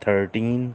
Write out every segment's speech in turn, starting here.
13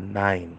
9।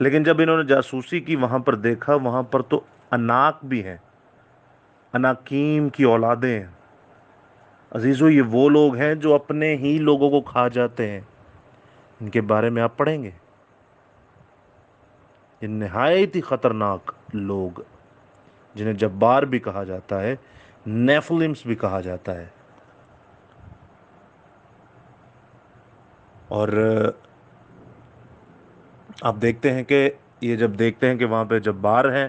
لیکن جب انہوں نے جاسوسی کی وہاں پر دیکھا وہاں پر تو اناک بھی ہیں، اناکیم کی اولادیں ہیں۔ عزیزو یہ وہ لوگ ہیں جو اپنے ہی لوگوں کو کھا جاتے ہیں، ان کے بارے میں آپ پڑھیں گے، یہ نہایت ہی خطرناک لوگ جنہیں جبار بھی کہا جاتا ہے، نیفلمس بھی کہا جاتا ہے۔ اور آپ دیکھتے ہیں کہ یہ جب دیکھتے ہیں کہ وہاں پہ جبار ہیں،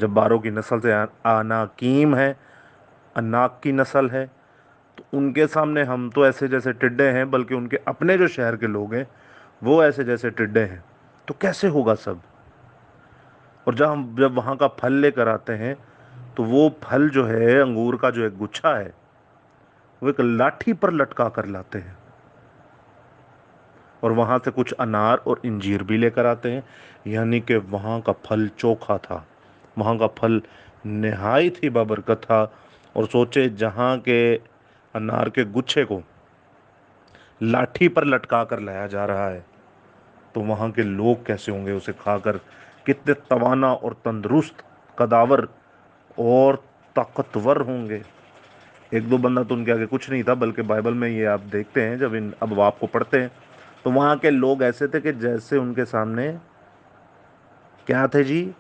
جباروں کی نسل سے اناکیم ہے، اناک کی نسل ہے، تو ان کے سامنے ہم تو ایسے جیسے ٹڈے ہیں، بلکہ ان کے اپنے جو شہر کے لوگ ہیں وہ ایسے جیسے ٹڈے ہیں، تو کیسے ہوگا سب؟ اور جب وہاں کا پھل لے کر آتے ہیں تو وہ پھل جو ہے انگور کا جو ایک گچھا ہے وہ ایک لاٹھی پر لٹکا کر لاتے ہیں، اور وہاں سے کچھ انار اور انجیر بھی لے کر آتے ہیں، یعنی کہ وہاں کا پھل چوکھا تھا، وہاں کا پھل نہایت ہی بابرکت تھا۔ اور سوچے جہاں کے انار کے گچھے کو لاٹھی پر لٹکا کر لایا جا رہا ہے تو وہاں کے لوگ کیسے ہوں گے اسے کھا کر، کتنے توانا اور تندرست، قداور اور طاقتور ہوں گے۔ ایک دو بندہ تو ان کے آگے کچھ نہیں تھا، بلکہ بائبل میں یہ آپ دیکھتے ہیں جب ان ابواب کو پڑھتے ہیں تو وہاں کے لوگ ایسے تھے کہ جیسے ان کے سامنے کیا تھے جی؟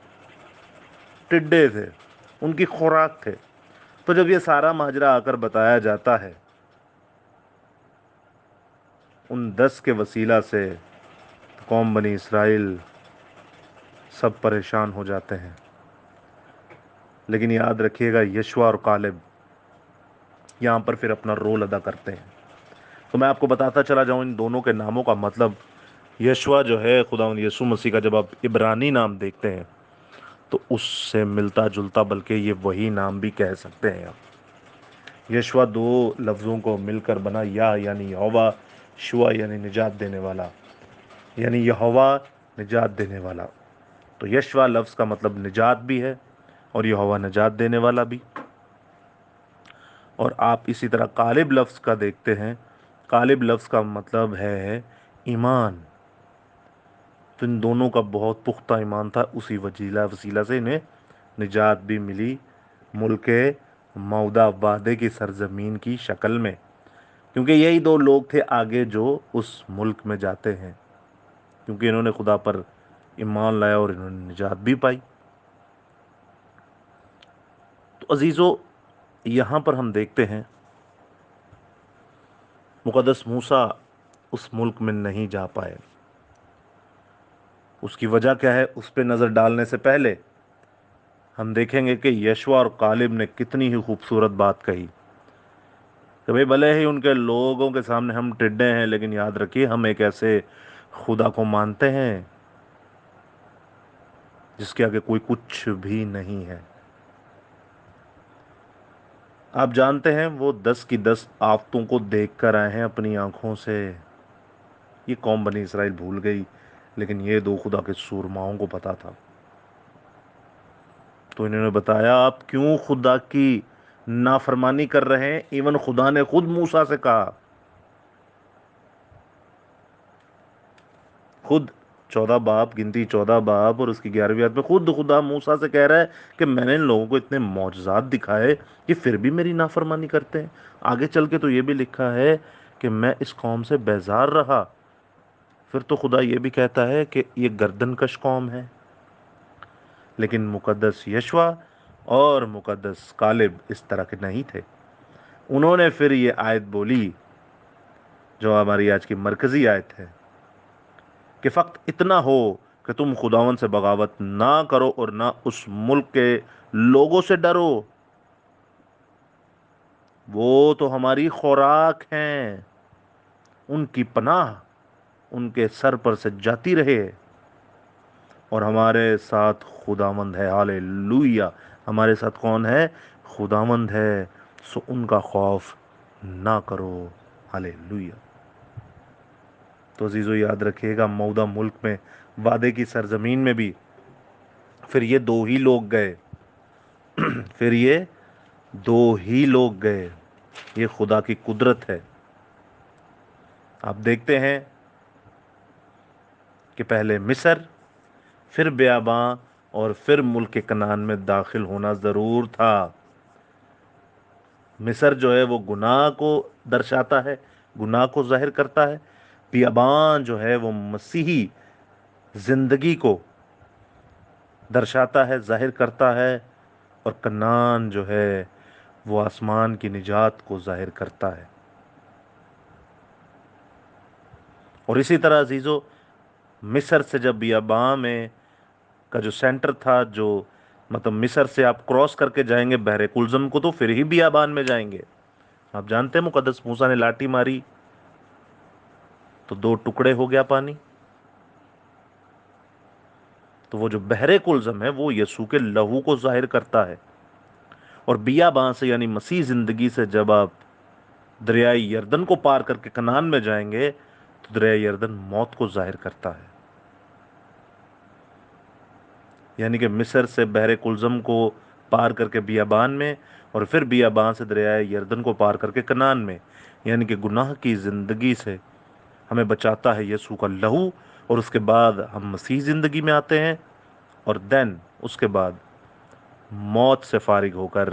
ٹڈے تھے، ان کی خوراک تھے۔ تو جب یہ سارا ماجرا آ کر بتایا جاتا ہے ان 10 کے وسیلہ سے، قوم بنی اسرائیل سب پریشان ہو جاتے ہیں۔ لیکن یاد رکھیے گا یشوع اور کالب یہاں پر پھر اپنا رول ادا کرتے ہیں۔ تو میں آپ کو بتاتا چلا جاؤں ان دونوں کے ناموں کا مطلب۔ یشوع جو ہے خداوند یسوع مسیح کا جب آپ عبرانی نام دیکھتے ہیں تو اس سے ملتا جلتا، بلکہ یہ وہی نام بھی کہہ سکتے ہیں آپ۔ یشوع 2 لفظوں کو مل کر بنا، یا یعنی یہوہ، شوا یعنی نجات دینے والا، یعنی یہوہ نجات دینے والا۔ تو یشوع لفظ کا مطلب نجات بھی ہے اور یہوہ نجات دینے والا بھی۔ اور آپ اسی طرح کالب لفظ کا دیکھتے ہیں، کالب لفظ کا مطلب ہے ایمان۔ تو ان دونوں کا بہت پختہ ایمان تھا، اسی وسیلہ سے انہیں نجات بھی ملی ملک موعودہ وعدے کی سرزمین کی شکل میں، کیونکہ یہی 2 لوگ تھے آگے جو اس ملک میں جاتے ہیں، کیونکہ انہوں نے خدا پر ایمان لایا اور انہوں نے نجات بھی پائی۔ تو عزیزو یہاں پر ہم دیکھتے ہیں مقدس موسیٰ اس ملک میں نہیں جا پائے۔ اس کی وجہ کیا ہے؟ اس پہ نظر ڈالنے سے پہلے ہم دیکھیں گے کہ یشوع اور کالب نے کتنی ہی خوبصورت بات کہی کہ بھئی بھلے ہی ان کے لوگوں کے سامنے ہم ٹڈے ہیں، لیکن یاد رکھیے ہم ایک ایسے خدا کو مانتے ہیں جس کے آگے کوئی کچھ بھی نہیں ہے۔ آپ جانتے ہیں وہ 10 کی 10 آفتوں کو دیکھ کر آئے ہیں اپنی آنکھوں سے۔ یہ قوم بنی اسرائیل بھول گئی، لیکن یہ 2 خدا کے سورماؤں کو پتا تھا۔ تو انہوں نے بتایا آپ کیوں خدا کی نافرمانی کر رہے ہیں؟ ایون خدا نے خود موسیٰ سے کہا، خود 14 باب، گنتی 14 باب اور اس کی 11ویں آیت میں خود خدا موسیٰ سے کہہ رہا ہے کہ میں نے ان لوگوں کو اتنے معجزات دکھائے کہ پھر بھی میری نافرمانی کرتے ہیں۔ آگے چل کے تو یہ بھی لکھا ہے کہ میں اس قوم سے بیزار رہا۔ پھر تو خدا یہ بھی کہتا ہے کہ یہ گردن کش قوم ہے۔ لیکن مقدس یشوع اور مقدس کالب اس طرح کے نہیں تھے۔ انہوں نے پھر یہ آیت بولی جو ہماری آج کی مرکزی آیت ہے کہ فقط اتنا ہو کہ تم خداوند سے بغاوت نہ کرو اور نہ اس ملک کے لوگوں سے ڈرو، وہ تو ہماری خوراک ہیں، ان کی پناہ ان کے سر پر سے جاتی رہے، اور ہمارے ساتھ خداوند ہے۔ ہالےلویا! ہمارے ساتھ کون ہے؟ خداوند ہے، سو ان کا خوف نہ کرو۔ ہالےلویا! تو عزیزو یاد رکھیے گا موعودہ ملک میں، وعدے کی سرزمین میں بھی پھر یہ 2 ہی لوگ گئے، پھر یہ 2 ہی لوگ گئے۔ یہ خدا کی قدرت ہے۔ آپ دیکھتے ہیں کہ پہلے مصر پھر بیاباں اور پھر ملک کنعان میں داخل ہونا ضرور تھا۔ مصر جو ہے وہ گناہ کو درشاتا ہے، گناہ کو ظاہر کرتا ہے۔ بیاباں جو ہے وہ مسیحی زندگی کو درشاتا ہے، ظاہر کرتا ہے، اور کنعان جو ہے وہ آسمان کی نجات کو ظاہر کرتا ہے۔ اور اسی طرح عزیزو، مصر سے جب بیاباں میں کا جو سینٹر تھا، جو مطلب مصر سے آپ کراس کر کے جائیں گے بحر کلزم کو تو پھر ہی بیابان میں جائیں گے۔ آپ جانتے ہیں مقدس موسیٰ نے لاٹھی ماری تو 2 ٹکڑے ہو گیا پانی۔ تو وہ جو بحر کلزم ہے وہ یسوع کے لہو کو ظاہر کرتا ہے۔ اور بیاباں سے یعنی مسیح زندگی سے جب آپ دریائے یردن کو پار کر کے کنعان میں جائیں گے تو دریائے یردن موت کو ظاہر کرتا ہے۔ یعنی کہ مصر سے بحر کلزم کو پار کر کے بیابان میں، اور پھر بیابان سے دریائے یردن کو پار کر کے کنعان میں، یعنی کہ گناہ کی زندگی سے ہمیں بچاتا ہے یسوع کا لہو، اور اس کے بعد ہم مسیح زندگی میں آتے ہیں، اور دین اس کے بعد موت سے فارغ ہو کر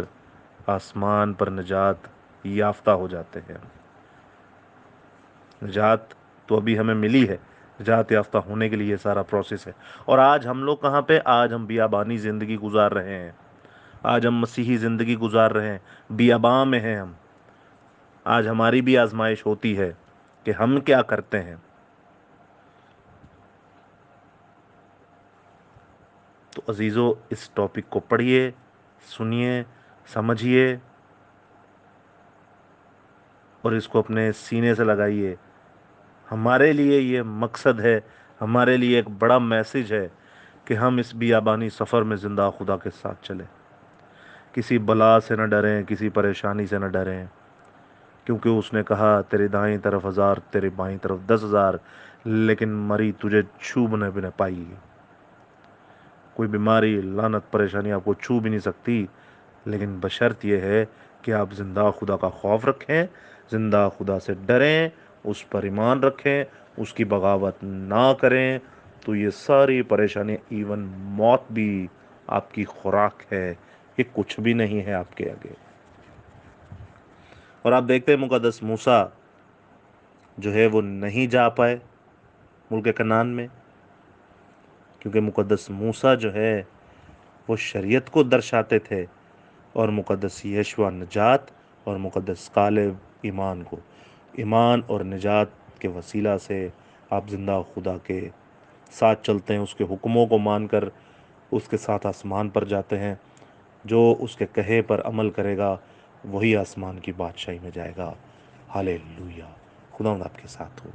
آسمان پر نجات یافتہ ہو جاتے ہیں۔ نجات تو ابھی ہمیں ملی ہے، نجات یافتہ ہونے کے لیے یہ سارا پروسیس ہے۔ اور آج ہم لوگ کہاں پہ؟ آج ہم بیابانی زندگی گزار رہے ہیں، آج ہم مسیحی زندگی گزار رہے ہیں، بیاباں میں ہیں ہم۔ آج ہماری بھی آزمائش ہوتی ہے کہ ہم کیا کرتے ہیں۔ تو عزیزو، اس ٹاپک کو پڑھیے، سنیے، سمجھیے، اور اس کو اپنے سینے سے لگائیے۔ ہمارے لیے یہ مقصد ہے، ہمارے لیے ایک بڑا میسج ہے کہ ہم اس بیابانی سفر میں زندہ خدا کے ساتھ چلیں۔ کسی بلا سے نہ ڈریں، کسی پریشانی سے نہ ڈریں، کیونکہ اس نے کہا تیری دائیں طرف 1000، تیری بائیں طرف 10,000، لیکن مری تجھے چھونے بھی نہ پائی۔ کوئی بیماری، لعنت، پریشانی آپ کو چھو بھی نہیں سکتی، لیکن بشرط یہ ہے کہ آپ زندہ خدا کا خوف رکھیں، زندہ خدا سے ڈریں، اس پر ایمان رکھیں، اس کی بغاوت نہ کریں، تو یہ ساری پریشانی، ایون موت بھی آپ کی خوراک ہے، یہ کچھ بھی نہیں ہے آپ کے آگے۔ اور آپ دیکھتے ہیں مقدس موسیٰ جو ہے وہ نہیں جا پائے ملک کنعان میں، کیونکہ مقدس موسیٰ جو ہے وہ شریعت کو درشاتے تھے، اور مقدس یشوع نجات، اور مقدس کالب ایمان کو۔ ایمان اور نجات کے وسیلہ سے آپ زندہ خدا کے ساتھ چلتے ہیں، اس کے حکموں کو مان کر اس کے ساتھ آسمان پر جاتے ہیں۔ جو اس کے کہے پر عمل کرے گا وہی آسمان کی بادشاہی میں جائے گا۔ ہالے لویا! خداوند آپ کے ساتھ ہو۔